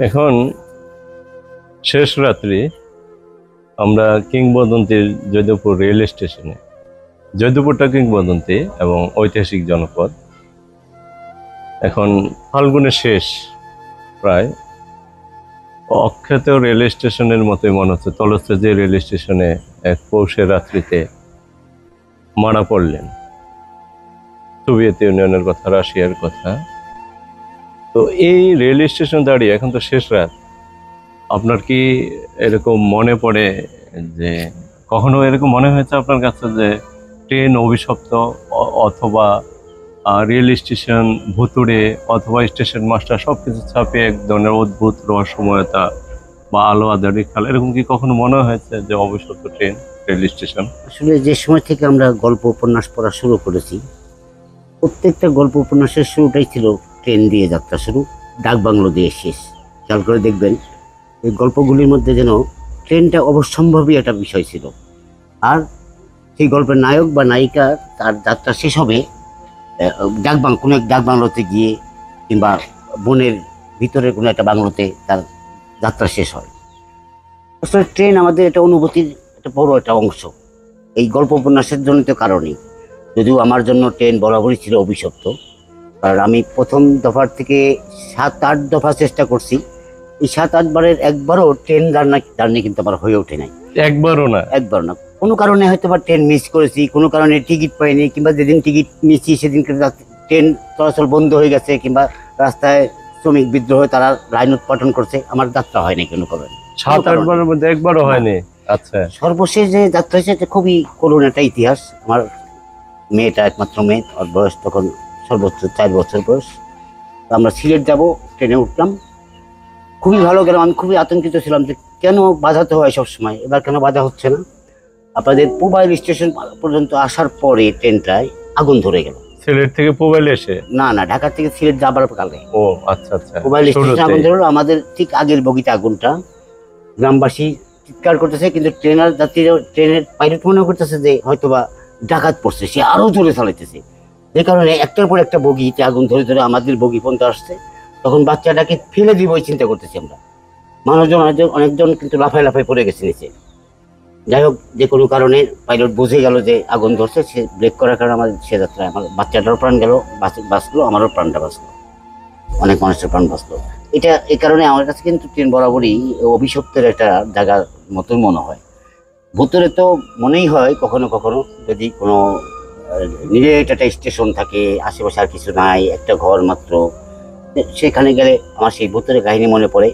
এখন শেষ রাত্রি আমরা কিংবদন্তির যদুপুর রেল স্টেশনে। যদুপুরটা কিংবদন্তি এবং ঐতিহাসিক জনপদ। এখন ফাল্গুনের শেষ প্রায়, অখ্যাত রেল স্টেশনের মতোই মনে হচ্ছে। তলস্থ যে রেল স্টেশনে এক পৌষের রাত্রিতে মারা পড়লেন, সোভিয়েত ইউনিয়নের কথা, রাশিয়ার কথা। তো এই রেল স্টেশন দাঁড়িয়ে, এখন তো শেষ রাত, আপনার কি এরকম মনে পড়ে যে কখনো এরকম মনে হয়েছে আপনার কাছে যে ট্রেন অভিশপ্ত, অথবা রেল স্টেশন ভুতুড়ে, অথবা স্টেশন মাস্টার সবকিছু ছাপিয়ে এক ধরনের অদ্ভুত রহস্যময়তা বা আলো আঁধারি খেলা, এরকম কি কখনো মনে হয়েছে যে অভিশপ্ত ট্রেন, রেল স্টেশন? আসলে যে সময় থেকে আমরা গল্প উপন্যাস পড়া শুরু করেছি, প্রত্যেকটা গল্প উপন্যাসের শুরুটাই ছিল ট্রেন দিয়ে যাত্রা শুরু, ডাকবাংলো দিয়ে শেষ। খেয়াল করে দেখবেন এই গল্পগুলির মধ্যে যেন ট্রেনটা অবশ্যম্ভাবী একটা বিষয় ছিল। আর সেই গল্পের নায়ক বা নায়িকা তার যাত্রা শেষ হবে কোনো এক ডাকবাংলোতে গিয়ে, কিংবা বনের ভিতরের কোনো একটা বাংলোতে তার যাত্রা শেষ হয়। আসলে ট্রেন আমাদের এটা অনুভূতির একটা বড় একটা অংশ, এই গল্প উপন্যাসের জনিত কারণেই। যদিও আমার জন্য ট্রেন বরাবরই ছিল অভিশপ্ত, কারণ আমি প্রথম দফার থেকে 7-8 দফা চেষ্টা করছি। এই 7-8 বারের একবারও ট্রেন জার্নি কিন্তু আমার হয়ে ওঠে নাই। একবারও না? একবার না। কোনো কারণে হয়তো বা ট্রেন মিস করেছি, কোনো কারণে টিকিট পাইনি, কিংবা যেদিন টিকিট নিচ্ছি সেদিন ট্রেন চলাচল বন্ধ হয়ে গেছে, কিংবা রাস্তায় শ্রমিক বিদ্রোহ তারা লাইন উৎপাদন করছে, আমার যাত্রা হয়নি কোনো কারণে। 7-8 বারের মধ্যে একবারও হয়নি? আচ্ছা। সর্বশেষ যে যাত্রা হয়েছে এটা খুবই করুণ একটা ইতিহাস। আমার মেয়েটা, একমাত্র মেয়ে, ওর বয়স তখন সর্বোচ্চ 4 বছর বয়স। আমরা সিলেট যাব, ট্রেনে উঠলাম, খুবই ভালো গেলাম। আমি খুবই আতঙ্কিত ছিলাম যে কেন বাধাতে হয় সবসময়, এবার কেন বাধা হচ্ছে না। আপনাদের পুবাইল স্টেশন পর্যন্ত আসার পরে ট্রেনটায় আগুন ধরে গেল। সিলেট থেকে পুবাইল এসে? না, ঢাকা থেকে সিলেট যাবার কালে। ও আচ্ছা আচ্ছা। পুবাইল স্টেশনে আগুন ধরলো, আমাদের ঠিক আগের বগিতে আগুনটা। গ্রামবাসী চিৎকার করতেছে, কিন্তু ট্রেনের পাইলট মনে করতেছে যে হয়তোবা ডাকাত পড়ছে, সে আরো জোরে চালাইতেছে। যে কারণে একটার পর একটা বগিতে আগুন ধরে ধরে আমাদের বগি পর্যন্ত আসছে। তখন বাচ্চাটাকে ফেলে দিব এই চিন্তা করতেছি আমরা। মানুষজন অনেকজন কিন্তু লাফায় লাফায় পড়ে গেছে নিচে। যাই হোক, যে কোনো কারণে পাইলট বুঝে গেল যে আগুন ধরছে, সে ব্রেক করার কারণে আমাদের সে যাত্রায় আমার বাচ্চাটারও প্রাণ গেল, বাঁচলো, আমারও প্রাণটা বাঁচলো, অনেক মানুষের প্রাণ বাঁচলো। এটা এই কারণে আমার কাছে কিন্তু ট্রেন বরাবরই অভিশপ্তের একটা জায়গার মতোই মনে হয়। ভূতরে তো মনেই হয় কখনো কখনো, যদি কোনো নিরেট একটা স্টেশন থাকে, আশেপাশে আর কিছু নাই, একটা ঘর মাত্র, সেখানে গেলে আমার সেই ভূতরের কাহিনী মনে পড়ে।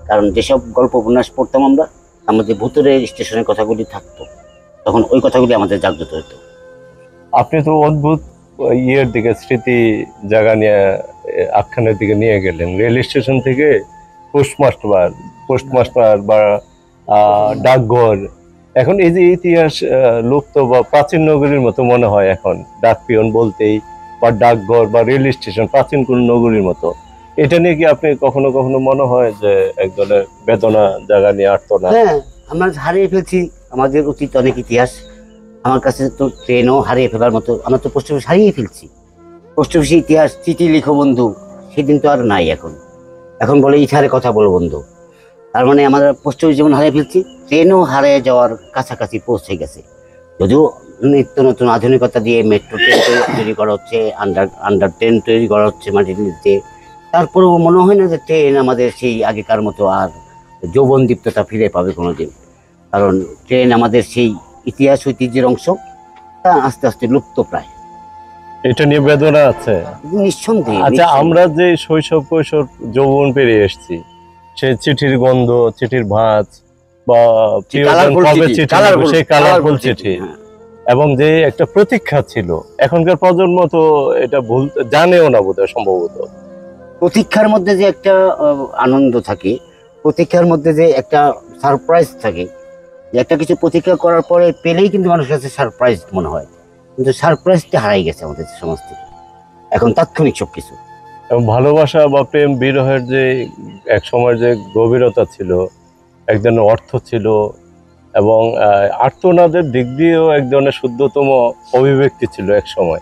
কারণ যেসব গল্প উপন্যাস পড়তাম আমরা, আমাদের ভূতরের স্টেশনের কথাগুলি থাকতো, তখন ওই কথাগুলি আমাদের জাগ্রত হতো। আপনি তো অদ্ভুত ইয়ের দিকে, স্মৃতি জায়গা নিয়ে, আখ্যানের দিকে নিয়ে গেলেন। রেল স্টেশন থেকে পোস্টমাস্টার বা ডাকঘর, এখন এই যে ইতিহাস লুপ্ত বা প্রাচীন নগরীর মতো মনে হয় এখন, ডাক পিয়ন বলতেই, বা ডাকঘর বা রেল স্টেশন প্রাচীন কোন নগরীর মতো। এটা নিয়ে কি আপনি কখনো কখনো মনে হয় যে এক ধরনের বেদনা জায়গা নিয়ে আটতো না? হ্যাঁ, আমরা হারিয়ে ফেলছি আমাদের অতীত অনেক ইতিহাস। আমার কাছে তো ট্রেনও হারিয়ে ফেলার মতো, আমরা তো পোস্ট অফিস হারিয়ে ফেলছি। পোস্ট অফিসে ইতিহাস, চিঠি লিখো বন্ধু, সেদিন তো আর নাই। এখন বলে ইথারে কথা বলো বন্ধু। তার মানে আমরা পোস্ট অফিস যেমন হারিয়ে ফেলছি, ট্রেনও হারিয়ে যাওয়ার কাছাকাছি পৌঁছে গেছে। যদিও নিত্য নতুন আধুনিকতা দিয়ে মেট্রো ট্রেন তৈরি করা হচ্ছে, আন্ডার ট্রেন তৈরি করা হচ্ছে মাটির নিচে, তারপরেও মনে হয় না যে ট্রেন আমাদের সেই আগেকার মতো আর যৌবন দীপ্ততা ফিরে পাবে কোনোদিন। কারণ ট্রেন আমাদের সেই ইতিহাস ঐতিহ্যের অংশ, তা আস্তে আস্তে লুপ্ত প্রায়। এটা নিয়ে বেদনা আছে নিঃসন্দেহে। আচ্ছা, আমরা যে শৈশব কৈশোর যৌবন পেরিয়ে এসেছি, সে চিঠির গন্ধ, চিঠির ভাঁজ, বা প্রিয়জন কবে চিঠি লিখবে, সেই কালারফুল চিঠি, এবং যে একটা প্রতীক্ষা ছিল, এখনকার প্রজন্ম তো এটা জানেও না বোধহয়, সম্ভবত। প্রতীক্ষার মধ্যে যে একটা আনন্দ থাকে, প্রতীক্ষার মধ্যে যে একটা সারপ্রাইজ থাকে, যে একটা কিছু প্রতীক্ষা করার পরে পেলেই কিন্তু মানুষের কাছে সারপ্রাইজ মনে হয়, কিন্তু সারপ্রাইজটা হারাই গেছে আমাদের সমাজ থেকে, এখন তাৎক্ষণিক সবকিছু। এবং ভালোবাসা বা প্রেম বিরহের যে এক সময় যে গভীরতা ছিল, এক ধরনের অর্থ ছিল, এবং আর্তনাদের দিক দিয়েও এক ধরনের শুদ্ধতম অভিব্যক্তি ছিল এক সময়।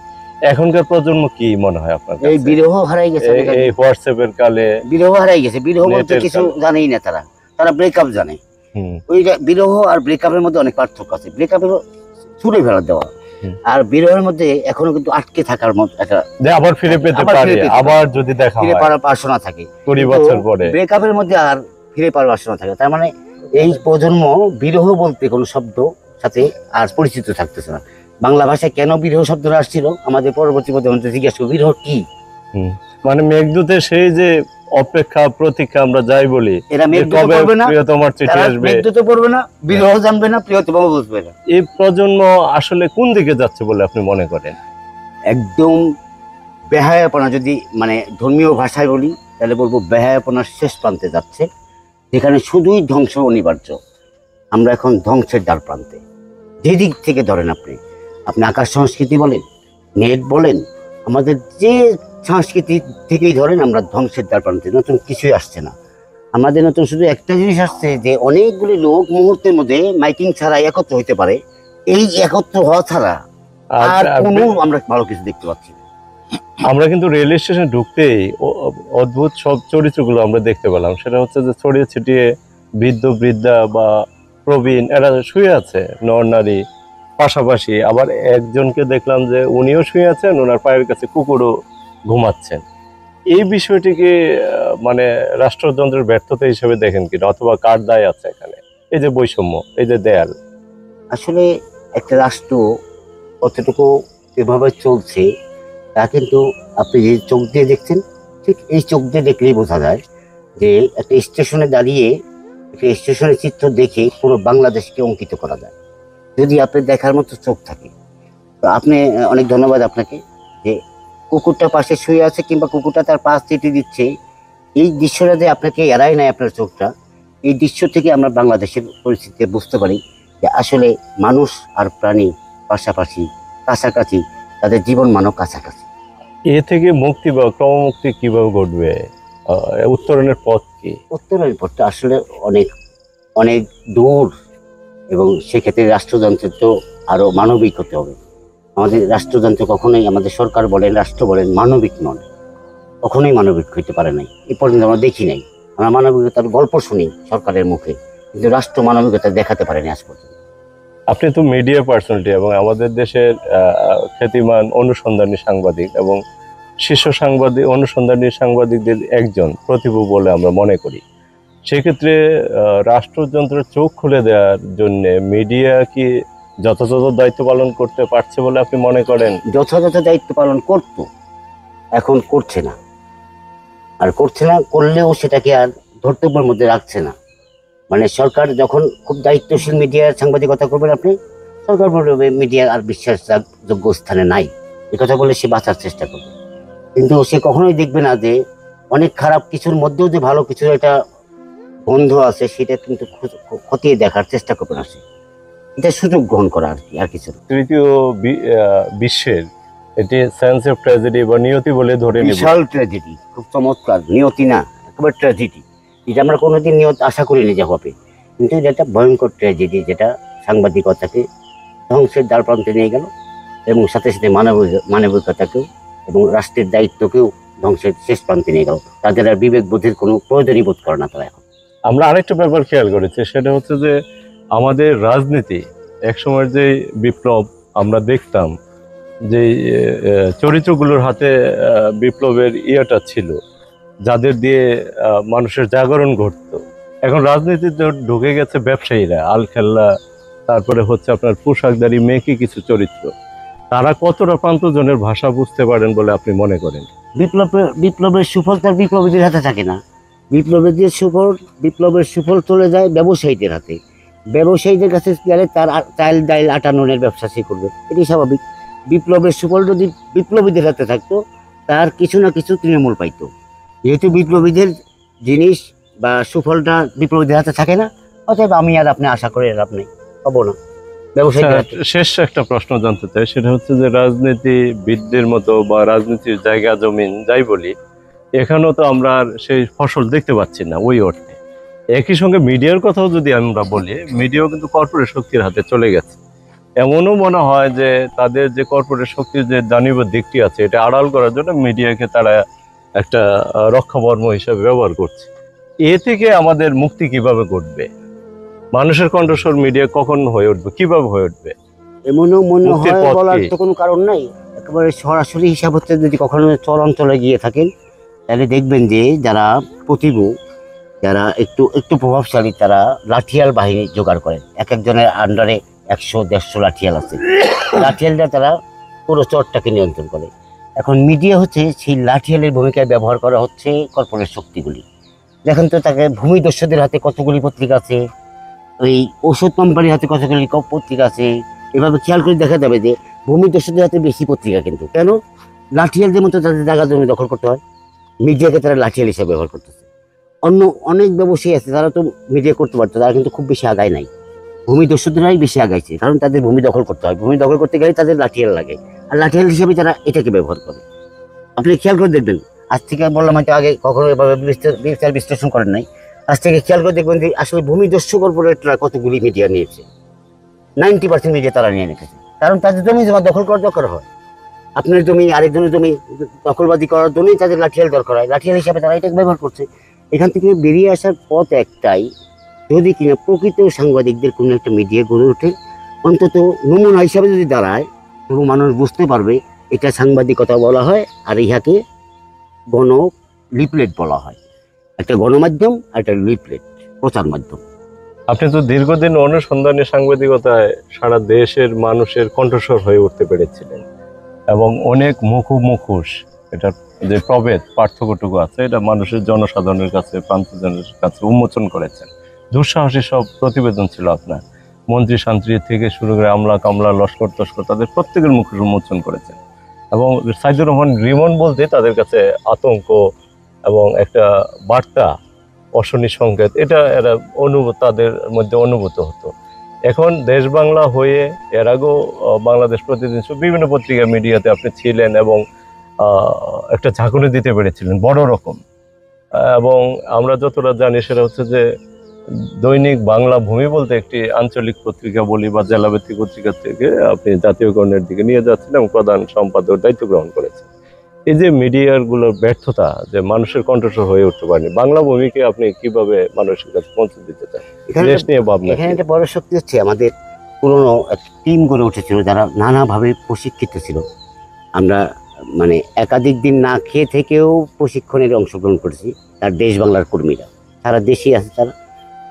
এখনকার প্রজন্ম কি মনে হয় আপনার এই কাছে? বিরহ হারাই গেছে, এই হোয়াটসঅ্যাপের কালে বিরহ হারাই গেছে। বিরহ বলতে নেটের কিছু কালে। জানেই না তারা, তারা ব্রেকআপ জানে। হুম, ওই বিরহ আর ব্রেকআপের মধ্যে অনেক পার্থক্য আছে। ব্রেকআপের ছুড়ে ফেলা দেওয়া, হুম। আর বিরহের মধ্যে এখনো কিন্তু আটকে থাকার মতো একটা যে আবার ফিরে পেতে আবার পারে, ফিরে পেতে আবার যদি দেখা ফিরে হয় পাওয়ার বাসনা থাকে। 20 বছর পরে। ব্রেকআপের মধ্যে আর ফিরে পাওয়ার বাসনা থাকে। তার মানে এই প্রজন্ম বিরহ বলতে কোনো শব্দ সাথে আর পরিচিত থাকতেছে না। বাংলা ভাষায় কেন বিরহ শব্দটা আসছিল, আমাদের পরবর্তী প্রজন্মকে জিজ্ঞাসা করবো বিরহ কি। হুম। মানে মেঘদূতের সেই যে অপেক্ষা প্রতীক্ষা আমরা যাই বলি, এরা যে মেঘদূত কবে পড়বে না, প্রিয়তমার চিঠি তারা আসবে, মেঘদূত পড়বে না, বিরহ জানবে না, প্রিয়তম বুঝবে না। এই প্রজন্ম আসলে কোন দিকে যাচ্ছে বলে আপনি মনে করেন? একদম বেহায়াপনা, যদি মানে ধর্মীয় ভাষায় বলি তাহলে বলবো বেহায়াপনার শেষ প্রান্তে যাচ্ছে, যেখানে শুধুই ধ্বংস অনিবার্য। আমরা এখন ধ্বংসের দ্বার প্রান্তে। যেদিক থেকে ধরেন আপনি, আপনি আকাশ সংস্কৃতি বলেন, নেট বলেন, আমাদের যে সংস্কৃতি থেকেই ধরেন, আমরা ধ্বংসের দ্বার প্রান্তে। নতুন কিছুই আসছে না আমাদের। নতুন শুধু একটা জিনিস আসছে, যে অনেকগুলি লোক মুহূর্তের মধ্যে মাইকিং ছাড়া একত্র হইতে পারে। এই একত্র হওয়া ছাড়া আর কোনো আমরা ভালো কিছু দেখতে পাচ্ছি না। আমরা কিন্তু রেল স্টেশনে ঢুকতেই অদ্ভুত সব চরিত্রগুলো আমরা দেখতে পেলাম। সেটা হচ্ছে যে ছড়িয়ে ছিটিয়ে বৃদ্ধ বৃদ্ধা বা প্রবীণ এরা শুয়ে আছে, নর নারী পাশাপাশি। আবার একজনকে দেখলাম যে উনিও শুয়ে আছেন, ওনার পায়ের কাছে কুকুরও ঘুমাচ্ছেন। এই বিষয়টিকে মানে রাষ্ট্রযন্ত্রের ব্যর্থতা হিসেবে দেখেন কিনা, অথবা কার দায় আছে এখানে? এই যে বৈষম্য, এই যে দেয়াল। আসলে একটা রাষ্ট্র কতটুকু এভাবে চলছে তা কিন্তু আপনি যে চোখ দিয়ে দেখছেন, ঠিক এই চোখ দিয়ে দেখলেই বোঝা যায়। যে একটা স্টেশনে দাঁড়িয়ে একটা স্টেশনের চিত্র দেখে পুরো বাংলাদেশকে অঙ্কিত করা যায়, যদি আপনি দেখার মতো চোখ থাকে। তো আপনি অনেক ধন্যবাদ আপনাকে, যে কুকুরটা পাশে শুয়ে আছে কিংবা কুকুরটা তার পাশ চিঠি দিচ্ছে, এই দৃশ্যটা যে আপনাকে এড়ায় নাই আপনার চোখটা। এই দৃশ্য থেকে আমরা বাংলাদেশের পরিস্থিতি বুঝতে পারি যে আসলে মানুষ আর প্রাণী পাশাপাশি, কাছাকাছি, তাদের জীবন মানও কাছাকাছি। এ থেকে মুক্তি বা ক্রমমুক্তি কিভাবে ঘটবে? উত্তরণের পথ কি? উত্তরের পথটা আসলে অনেক অনেক দূর, এবং সেক্ষেত্রে রাষ্ট্রযন্ত্রের তো আরো মানবিক হতে হবে। আমাদের রাষ্ট্রযন্ত্র কখনোই, আমাদের সরকার বলেন, রাষ্ট্র বলেন, মানবিক নন, কখনোই মানবিক হইতে পারে নাই। এ পর্যন্ত আমরা দেখি নাই। আমরা মানবিকতার গল্প শুনি সরকারের মুখে, কিন্তু রাষ্ট্র মানবিকতা দেখাতে পারেনি আজ পর্যন্ত। আপনি তো মিডিয়া পার্সোনালিটি এবং আমাদের দেশের খ্যাতিমান অনুসন্ধানী সাংবাদিক এবং শীর্ষ সাংবাদিক, অনুসন্ধানী সাংবাদিকদের একজন প্রতিভা বলে আমরা মনে করি। সেক্ষেত্রে রাষ্ট্রযন্ত্রের চোখ খুলে দেওয়ার জন্য মিডিয়া কি যথাযথ দায়িত্ব পালন করতে পারছে বলে আপনি মনে করেন? যথাযথ দায়িত্ব পালন করত, এখন করছে না। আর করছে না, করলেও সেটাকে আর ধর্তব্যের মধ্যে রাখছে না। মানে সরকার যখন খুব দায়িত্বশীল মিডিয়ার সাংবাদিকতা করবেন আপনি, সরকার বলবে মিডিয়া আর বিশ্বাসযোগ্য স্থানে নাই, এ কথা বলে সে বাঁচার চেষ্টা করবে। কিন্তু সে কখনোই দেখবে না যে অনেক খারাপ কিছুর মধ্যেও যে ভালো কিছুর একটা গন্ধ আছে, সেটা কিন্তু খতিয়ে দেখার চেষ্টা করবে না। সে এটা সুযোগ গ্রহণ করা আর কি, আর কিছু না। তৃতীয় বিশ্বের এটি সেন্স অফ ট্র্যাজেডি বা নিয়তি বলে ধরে নিব। বিশাল ট্র্যাজেডি, খুব চমৎকার। নিয়তি না, একেবারে ট্র্যাজেডি। এটা আমরা কোনোদিন নিয়ত আশা করিনি যে হবে, কিন্তু এটা একটা ভয়ঙ্কর ট্র্যাজেডি, যেটা সাংবাদিকতাকে ধ্বংসের দ্বার প্রান্তে নিয়ে গেল, এবং সাথে সাথে মানবিকতাকেও এবং রাষ্ট্রের দায়িত্বকেও ধ্বংসের শেষ প্রান্তে নিয়ে গেল। তাদের আর বিবেক বোধের কোনো প্রয়োজনই বোধ করে না তারা এখন। আমরা আরেকটা ব্যাপার খেয়াল করেছি, সেটা হচ্ছে যে আমাদের রাজনীতি একসময় যে বিপ্লব আমরা দেখতাম, যে চরিত্রগুলোর হাতে বিপ্লবের ইয়েটা ছিল, যাদের দিয়ে মানুষের জাগরণ ঘটতো। এখন রাজনীতিতে ঢুকে গেছে ব্যবসায়ীরা, আলখেল্লা, তারপরে হচ্ছে আপনার পোশাকদারি মেয়েকে কিছু চরিত্র। তারা কতটা প্রান্তজনের ভাষা বুঝতে পারেন বলে আপনি মনে করেন? বিপ্লবের সুফল তার বিপ্লবীদের হাতে থাকে না। বিপ্লবের সুফল চলে যায় ব্যবসায়ীদের হাতে। ব্যবসায়ীদের কাছে গেলে তার চাল ডাইল আটা নুনের ব্যবসা সে করবে, এটি স্বাভাবিক। বিপ্লবের সুফল যদি বিপ্লবীদের হাতে থাকতো, তার কিছু না কিছু তৃণমূল পাইতো। যেহেতু বিপ্লবীদের জিনিস বা সুফলটা বিপ্লবীদের হাতে থাকে না, অতএব আমি আর আপনি আশা করে লাভ নেই, হবো না। শেষ একটা প্রশ্ন জানতে চাই, সেটা হচ্ছে যে রাজনীতিবিদদের মতো বা রাজনীতির জায়গা জমিন যাই বলি, এখানেও তো আমরা আর সেই ফসল দেখতে পাচ্ছি না ওই অর্থে। একই সঙ্গে মিডিয়ার কথাও যদি আমরা বলি, মিডিয়াও কিন্তু কর্পোরেট শক্তির হাতে চলে গেছে। এমনও মনে হয় যে তাদের যে কর্পোরেট শক্তির যে দানবীয় দিকটি আছে এটা আড়াল করার জন্য মিডিয়াকে তারা একটা রক্ষাবর্ম হিসেবে ব্যবহার করছে। এ থেকে আমাদের মুক্তি কিভাবে ঘটবে? মানুষের কণ্ঠস্বর মিডিয়া কখন হয়ে উঠবে, কিভাবে হয়ে উঠবে? এমনও মনে মুক্তির হয় পথ বলার কি? তো কোনো কারণ নাই। একেবারে সরাসরি হিসাব হচ্ছে, যদি কখনো চর অঞ্চলে গিয়ে থাকেন তাহলে দেখবেন যে যারা প্রতিভু, যারা একটু একটু প্রভাবশালী, তারা লাঠিয়াল বাহিনী জোগাড় করেন। এক একজনের আন্ডারে 100-150 লাঠিয়াল আছে। লাঠিয়ালরা তারা পুরো চরটাকে নিয়ন্ত্রণ করে। এখন মিডিয়া হচ্ছে সেই লাঠিয়ালের ভূমিকায় ব্যবহার করা হচ্ছে কর্পোরেট শক্তিগুলি। দেখেন তো, তাকে ভূমিদস্যুদের হাতে কতগুলি পত্রিকা আছে, ওই ওষুধ কোম্পানির হাতে কতগুলি পত্রিকা আছে। এভাবে খেয়াল করে দেখা যাবে যে ভূমিদস্যুদের হাতে বেশি পত্রিকা। কিন্তু কেন? লাঠিয়ালদের মতো তাদের জায়গা জমি দখল করতে হয়, মিডিয়াকে তারা লাঠিয়াল হিসেবে ব্যবহার করতেছে। অন্য অনেক ব্যবসায়ী আছে, তারা তো মিডিয়া করতে পারতো, তারা কিন্তু খুব বেশি আগায় নাই। ভূমিদস্যুদেরাই বেশি আগাইছে, কারণ তাদের ভূমি দখল করতে হয়। ভূমি দখল করতে গেলে তাদের লাঠিয়াল লাগে, আর লাঠিয়াল হিসেবে তারা এটাকে ব্যবহার করে। আপনি খেয়াল করে দেখবেন, আজ থেকে বললাম হয়তো আগে কখনো এভাবে বিচার বিশ্লেষণ করেন নাই, আজ থেকে খেয়াল করে দেখবেন যে আসলে ভূমিদস্যু কর্পোরেটরা কতগুলি মিডিয়া নিয়েছে। 90% মিডিয়া তারা নিয়ে নিতেছে, কারণ তাদের জমি জমা দখল করার দরকার হয়। আপনার জমি আরেকজনের জমি দখলবাজি করার জন্যই তাদের লাঠিয়াল দরকার হয়, লাঠিয়াল হিসাবে তারা এটাকে ব্যবহার করছে। এখান থেকে বেরিয়ে আসার পথ একটাই, যদি কিনা প্রকৃত সাংবাদিকদের কোনো একটা মিডিয়া গড়ে ওঠে, অন্তত নমুনা হিসাবে যদি দাঁড়ায়, তবু মানুষ বুঝতে পারবে এটা সাংবাদিকতা বলা হয়, আর ইহাকে গণ লিফলেট বলা হয়। একটা গণমাধ্যম আর একটা লিফলেট প্রচার মাধ্যম। আপনি তো দীর্ঘদিন অনুসন্ধানী সাংবাদিকতায় সারা দেশের মানুষের কণ্ঠস্বর হয়ে উঠতে পেরেছিলেন এবং অনেক মুখোশ, এটার যে প্রভেদ পার্থক্যটুকু আছে এটা মানুষের জনসাধারণের কাছে, প্রান্তজনের কাছে উন্মোচন করেছেন। দুঃসাহসী সব প্রতিবেদন ছিল আপনার। মন্ত্রী শান্ত্রী থেকে শুরু করে আমলা কামলা, লস্কর তস্কর, তাদের প্রত্যেকের মুখোশ উন্মোচন করেছেন। এবং সাইদুর রহমান রিমন বলতে তাদের কাছে আতঙ্ক এবং একটা বার্তা, অশনি সংকেত, এটা এরা তাদের মধ্যে অনুভূত হতো। এখন দেশ বাংলা হয়ে এর আগেও বাংলাদেশ প্রতিদিন বিভিন্ন পত্রিকা মিডিয়াতে আপনি ছিলেন এবং একটা ঝাঁকুনি দিতে পেরেছিলেন বড় রকম। এবং আমরা যতটা জানি সেটা হচ্ছে যে দৈনিক বাংলা ভূমি বলতে একটি আঞ্চলিক পত্রিকা বলি বা জেলাভিত্তিক পত্রিকা থেকে আপনি জাতীয়করণের দিকে নিয়ে যাচ্ছেন এবং প্রধান সম্পাদক দায়িত্ব গ্রহণ করেছেন। এই যে মিডিয়ার গুলোর ব্যর্থতা, যে মানুষের কণ্ঠস্বর হয়ে উঠতে পারেনি, বাংলা ভূমিকে আপনি কিভাবে মানুষের কাছে পৌঁছে দিতে চান? দেশ নিয়ে ভাবনা। এখানে একটা বড় শক্তি হচ্ছে আমাদের পুরনো একটা টিম গড়ে উঠেছিল, যারা নানাভাবে প্রশিক্ষিত ছিল। আমরা মানে একাধিক দিন না খেয়ে থেকেও প্রশিক্ষণের অংশগ্রহণ করেছি। তার দেশ বাংলার কর্মীরা সারা দেশেই আছে,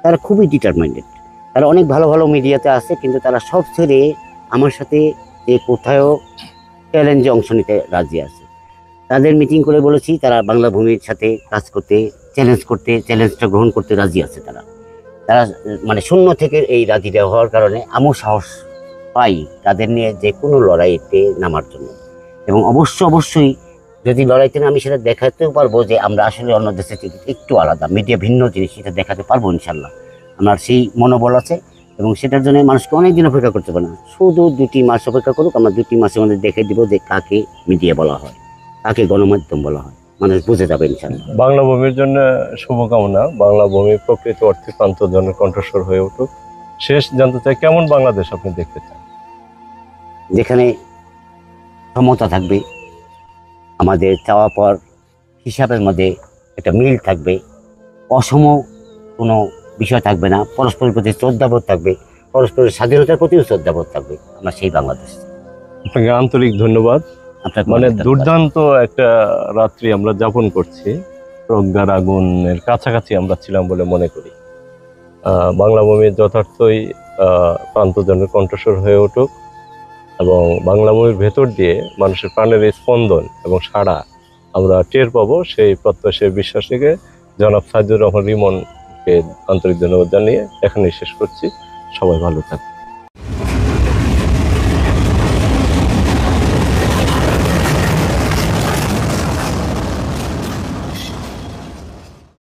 তারা খুবই ডিটারমাইন্ডেড। তারা অনেক ভালো ভালো মিডিয়াতে আছে, কিন্তু তারা সব ছেড়ে আমার সাথে যে কোথাও চ্যালেঞ্জে অংশ নিতে রাজি আছে। তাদের মিটিং করে বলেছি তারা বাংলা ভূমির সাথে কাজ করতে, চ্যালেঞ্জটা গ্রহণ করতে রাজি আছে। তারা মানে শূন্য থেকে এই রাজি হওয়ার কারণে আমিও সাহস পাই তাদের নিয়ে যে কোনো লড়াইতে নামার জন্য। এবং অবশ্যই যদি লড়াইতে আমি সেটা দেখাতেও পারবো যে আমরা আসলে অন্য দেশের থেকে একটু আলাদা, মিডিয়া ভিন্ন জিনিস, সেটা দেখাতে পারবো ইনশাল্লাহ। আমার সেই মনোবল আছে এবং সেটার জন্য মানুষকে অনেক দিন অপেক্ষা করতে পারে না, শুধু 2 মাস অপেক্ষা করুক। আমরা 2 মাসের মধ্যে দেখে দিব যে কাকে মিডিয়া বলা হয়, কাকে গণমাধ্যম বলা হয়, মানুষ বুঝে যাবে ইনশাল্লাহ। বাংলা ভূমির জন্য শুভকামনা। বাংলা ভূমি প্রকৃত অর্থে প্রান্তজনের কণ্ঠস্বর হয়ে উঠুক। শেষ জানতে চাই, কেমন বাংলাদেশ আপনি দেখতে চান? যেখানে সমতা থাকবে, আমাদের চাওয়া পাওয়ার হিসাবের মধ্যে একটা মিল থাকবে, অসম কোনো বিষয় থাকবে না, পরস্পরের প্রতি শ্রদ্ধাবোধ থাকবে, পরস্পরের স্বাধীনতার প্রতিও শ্রদ্ধাবোধ থাকবে। আমরা সেই বাংলাদেশ। আপনাকে আন্তরিক ধন্যবাদ। মানে দুর্দান্ত একটা রাত্রি আমরা যাপন করছি, প্রজ্ঞার আগুনের কাছাকাছি আমরা ছিলাম বলে মনে করি। বাংলা ভূমি যথার্থই প্রান্তজনের কণ্ঠস্বর হয়ে উঠুক এবং বাংলা ভূমির ভেতর দিয়ে মানুষের প্রাণের স্পন্দন এবং সাড়া আমরা টের পাবো, সেই প্রত্যয়, সেই বিশ্বাস থেকে জনাব সাইদুর রহমান রিমনকে আন্তরিক ধন্যবাদ জানিয়ে এখানেই শেষ করছি। সবাই ভালো থাকবে।